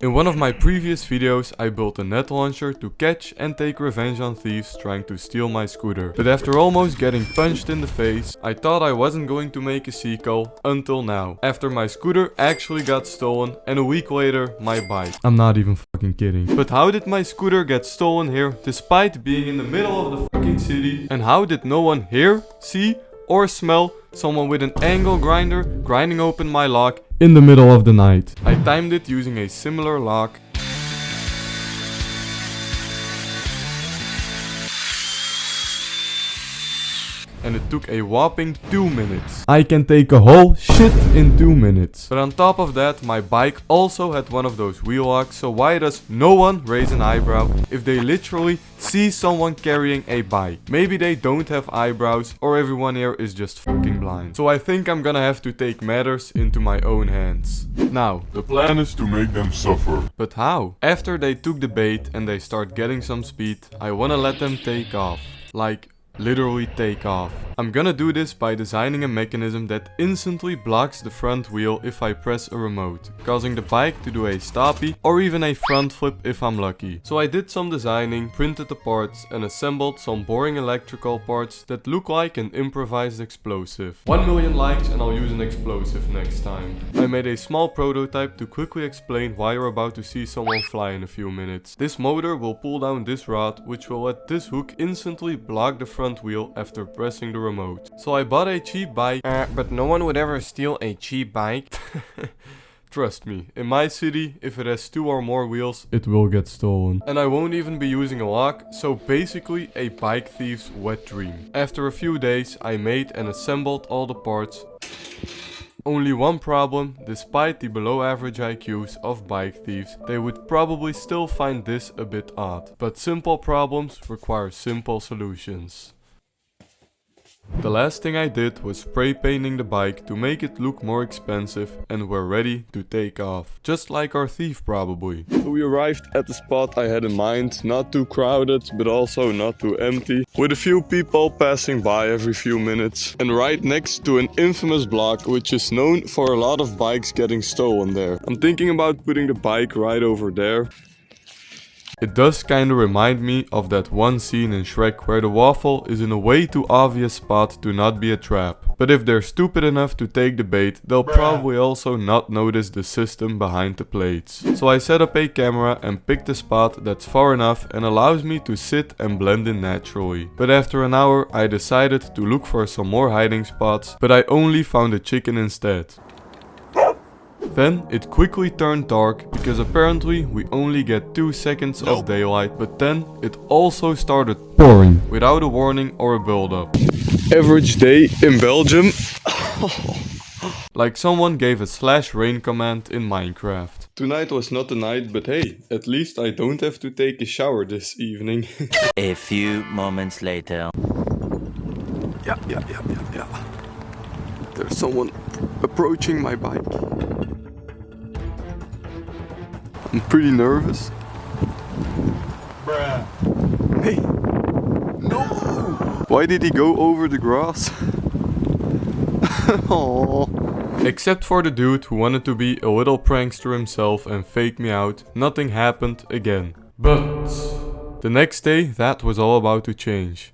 In one of my previous videos I built a net launcher to catch and take revenge on thieves trying to steal my scooter. But after almost getting punched in the face, I thought I wasn't going to make a sequel until now. After my scooter actually got stolen and a week later my bike. I'm not even fucking kidding. But how did my scooter get stolen here despite being in the middle of the fucking city? And how did no one hear, see or smell someone with an angle grinder grinding open my lock in the middle of the night? I timed it using a similar lock. And it took a whopping 2 minutes. I can take a whole shit in 2 minutes. But on top of that, my bike also had one of those wheel locks, so why does no one raise an eyebrow if they literally see someone carrying a bike? Maybe they don't have eyebrows, or everyone here is just fucking blind. So I think I'm gonna have to take matters into my own hands. Now, the plan is to make them suffer. But how? After they took the bait and they start getting some speed, I wanna let them take off. Like, literally take off. I'm gonna do this by designing a mechanism that instantly blocks the front wheel if I press a remote, causing the bike to do a stoppie or even a front flip if I'm lucky. So I did some designing, printed the parts and assembled some boring electrical parts that look like an improvised explosive. 1 million likes and I'll use an explosive next time. I made a small prototype to quickly explain why you're about to see someone fly in a few minutes. This motor will pull down this rod, which will let this hook instantly block the front wheel after pressing the remote. So I bought a cheap bike, but no one would ever steal a cheap bike. Trust me, in my city, if it has 2 or more wheels, it will get stolen. And I won't even be using a lock, so basically a bike thief's wet dream. After a few days, I made and assembled all the parts. Only one problem: despite the below average IQs of bike thieves, they would probably still find this a bit odd. But simple problems require simple solutions. The last thing I did was spray painting the bike to make it look more expensive, and we're ready to take off. Just like our thief probably. So we arrived at the spot I had in mind, not too crowded but also not too empty, with a few people passing by every few minutes, and right next to an infamous block which is known for a lot of bikes getting stolen there. I'm thinking about putting the bike right over there. It does kinda remind me of that one scene in Shrek where the waffle is in a way too obvious spot to not be a trap. But if they're stupid enough to take the bait, they'll probably also not notice the system behind the plates. So I set up a camera and picked a spot that's far enough and allows me to sit and blend in naturally. But after an hour I decided to look for some more hiding spots, but I only found a chicken instead. Then it quickly turned dark because apparently we only get 2 seconds of daylight, but then it also started pouring without a warning or a build-up. Average day in Belgium. Like someone gave a /rain command in Minecraft. Tonight was not the night, but hey, at least I don't have to take a shower this evening. A few moments later. Yeah. There's someone approaching my bike. I'm pretty nervous. Bruh. Hey! No! Why did he go over the grass? Aww. Except for the dude who wanted to be a little prankster himself and fake me out, nothing happened again. But the next day, that was all about to change.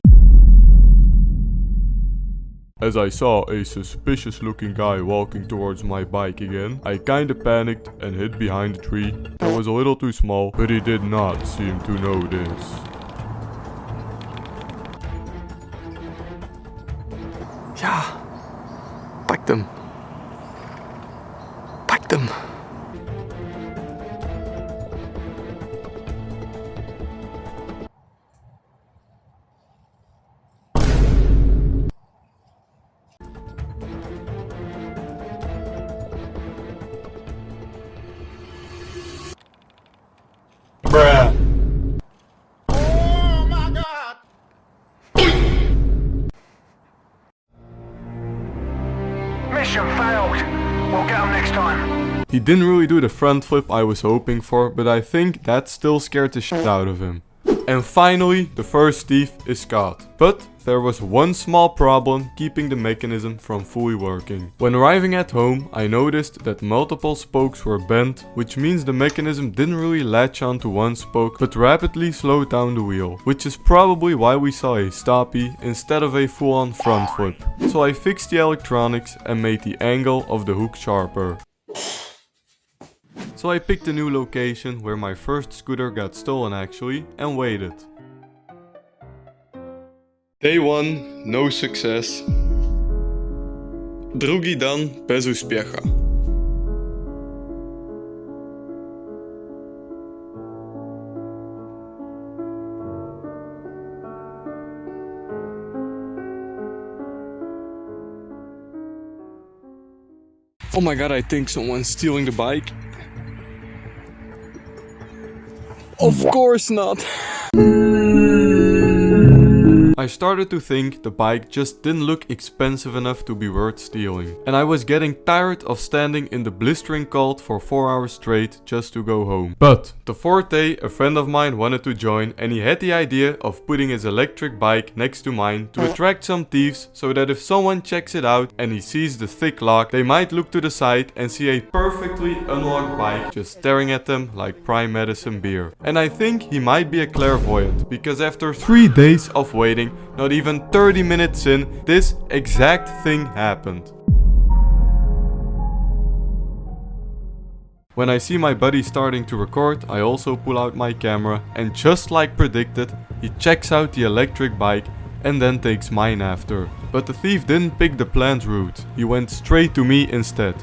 As I saw a suspicious looking guy walking towards my bike again, I kinda panicked and hid behind a tree that was a little too small, but he did not seem to notice. Yeah, pack them. Pack them. Bruh. Oh my God! Mission failed. We'll get them next time. He didn't really do the front flip I was hoping for, but I think that still scared the shit out of him. And finally, the first thief is caught. But there was one small problem keeping the mechanism from fully working. When arriving at home, I noticed that multiple spokes were bent, which means the mechanism didn't really latch onto one spoke, but rapidly slowed down the wheel, which is probably why we saw a stoppie instead of a full-on front flip. So I fixed the electronics and made the angle of the hook sharper. So I picked a new location where my first scooter got stolen actually, and waited. Day 1, no success. Drugi dan bez uspiecha. Oh my god, I think someone's stealing the bike. Of course not. I started to think the bike just didn't look expensive enough to be worth stealing. And I was getting tired of standing in the blistering cold for 4 hours straight just to go home. But the fourth day, a friend of mine wanted to join and he had the idea of putting his electric bike next to mine to attract some thieves so that if someone checks it out and he sees the thick lock, they might look to the side and see a perfectly unlocked bike just staring at them like prime medicine beer. And I think he might be a clairvoyant, because after 3 days of waiting, not even 30 minutes in, this exact thing happened. When I see my buddy starting to record, I also pull out my camera and just like predicted, he checks out the electric bike and then takes mine after. But the thief didn't pick the planned route, he went straight to me instead.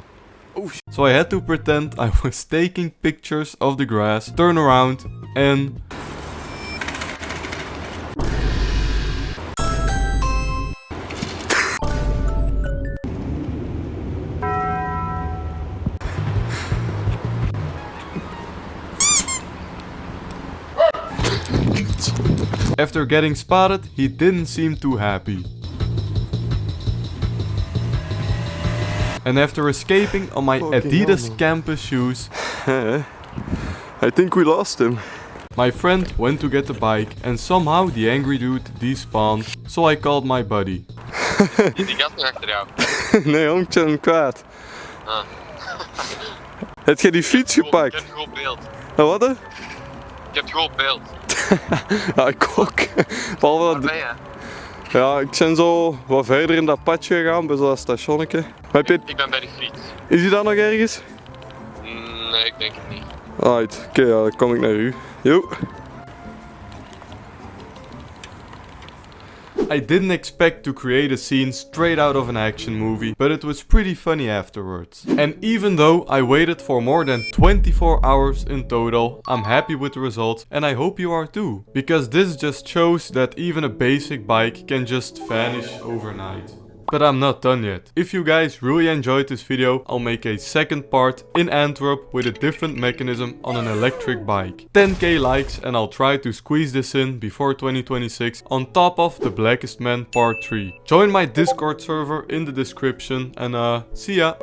So I had to pretend I was taking pictures of the grass, turn around and... After getting spotted, he didn't seem too happy. And after escaping on my Adidas campus shoes, I think we lost him. my friend went to get the bike and somehow the angry dude despawned, so I called my buddy. Die gaat nog achter jou. Nee, jong, ik ben hem kwijt. Ah. Heb je die fiets Ik gepakt? heb gewoon beeld. Wat? Hè? Ik heb gewoon beeld. Ja, ik ook. Behalve Waar dat... ben je? Ja, ik ben zo wat verder in dat padje gegaan, bij zo'n stationnetje. Maar heb je... Ik ben bij de fiets. Is hij dan nog ergens? Nee, ik denk het niet. Right, oké, ja, dan kom ik naar u. Jo. I didn't expect to create a scene straight out of an action movie, but it was pretty funny afterwards. And even though I waited for more than 24 hours in total, I'm happy with the results and I hope you are too. Because this just shows that even a basic bike can just vanish overnight. But I'm not done yet. If you guys really enjoyed this video, I'll make a second part in Antwerp with a different mechanism on an electric bike. 10k likes and I'll try to squeeze this in before 2026 on top of the Blackest Man Part 3. Join my Discord server in the description and see ya!